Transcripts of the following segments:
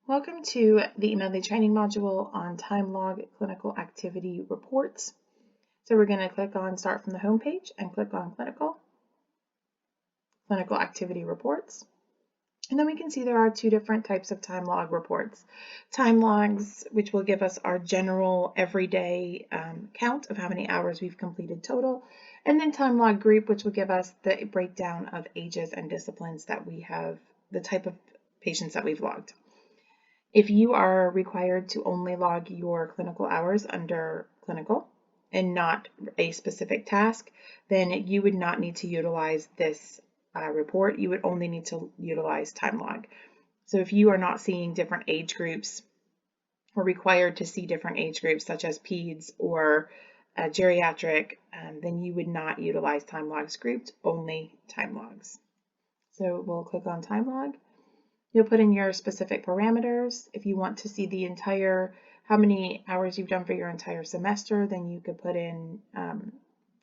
Welcome to the Medley Training module on time log clinical activity reports. So we're going to click on Start from the home page and click on Clinical Activity Reports. And then we can see there are two different types of time log reports. Time logs, which will give us our general everyday count of how many hours we've completed total. And then time log group, which will give us the breakdown of ages and disciplines that we have, the type of patients that we've logged. If you are required to only log your clinical hours under clinical and not a specific task, then you would not need to utilize this report. You would only need to utilize time log. So if you are not seeing different age groups or required to see different age groups such as peds or geriatric, then you would not utilize time logs grouped, only time logs. So we'll click on time log. You'll put in your specific parameters. If you want to see the entire, how many hours you've done for your entire semester, then you could put in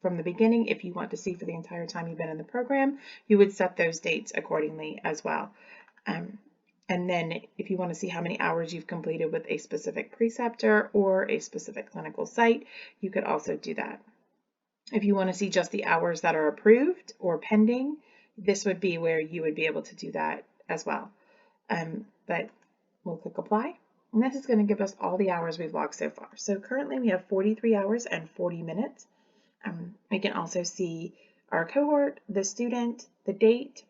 from the beginning. If you want to see for the entire time you've been in the program, you would set those dates accordingly as well. And then if you want to see how many hours you've completed with a specific preceptor or a specific clinical site, you could also do that. If you want to see just the hours that are approved or pending, this would be where you would be able to do that as well. But we'll click apply, and this is going to give us all the hours we've logged so far. So currently we have 43 hours and 40 minutes. We can also see our cohort, the student, the date,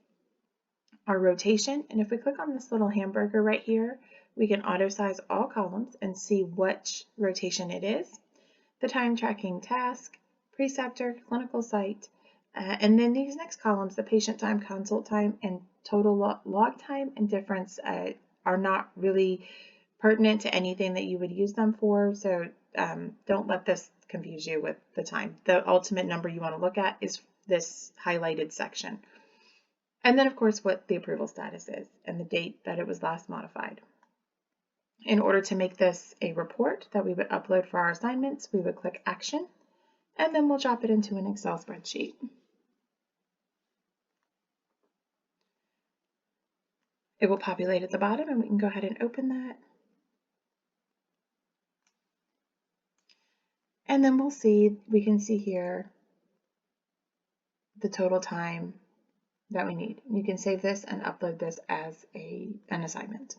our rotation, and if we click on this little hamburger right here, we can auto size all columns and see which rotation it is, the time tracking task, preceptor, clinical site, and then these next columns, the patient time, consult time, and total log time and difference are not really pertinent to anything that you would use them for. So don't let this confuse you with the time. The ultimate number you want to look at is this highlighted section. And then of course what the approval status is and the date that it was last modified. In order to make this a report that we would upload for our assignments, we would click Action, and then we'll drop it into an Excel spreadsheet. It will populate at the bottom, and we can go ahead and open that. And then we can see here the total time that we need. You can save this and upload this as an assignment.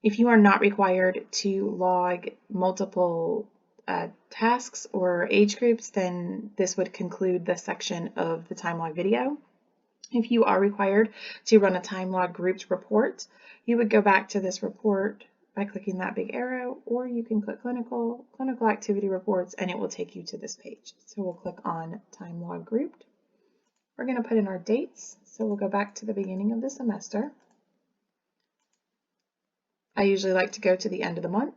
If you are not required to log multiple tasks or age groups, then this would conclude the section of the time log video. If you are required to run a time log grouped report, you would go back to this report by clicking that big arrow, or you can click clinical activity reports, and it will take you to this page. So we'll click on time log grouped. We're going to put in our dates. So we'll go back to the beginning of the semester. I usually like to go to the end of the month.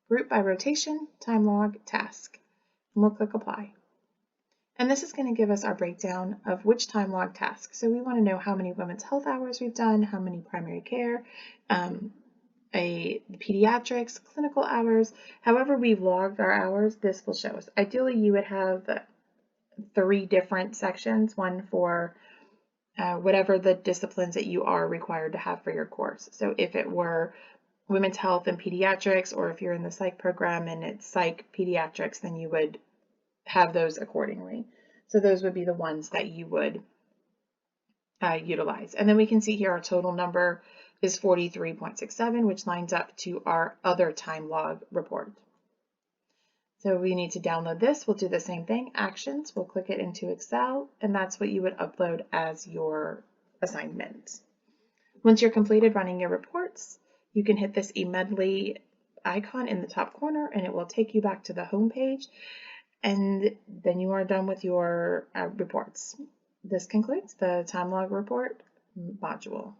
Group by rotation, time log, task. And we'll click apply. And this is going to give us our breakdown of which time log task. So we want to know how many women's health hours we've done, how many primary care, pediatrics, clinical hours. However we've logged our hours, this will show us. Ideally, you would have 3 different sections, one for whatever the disciplines that you are required to have for your course. So if it were women's health and pediatrics, or if you're in the psych program and it's psych pediatrics, then you would have those accordingly. So those would be the ones that you would utilize. And then we can see here our total number is 43.67, which lines up to our other time log report. So we need to download this. We'll do the same thing, Actions. We'll click it into Excel, and that's what you would upload as your assignment. Once you're completed running your reports, you can hit this eMedley icon in the top corner, and it will take you back to the home page. And then you are done with your reports. This concludes the time log report module.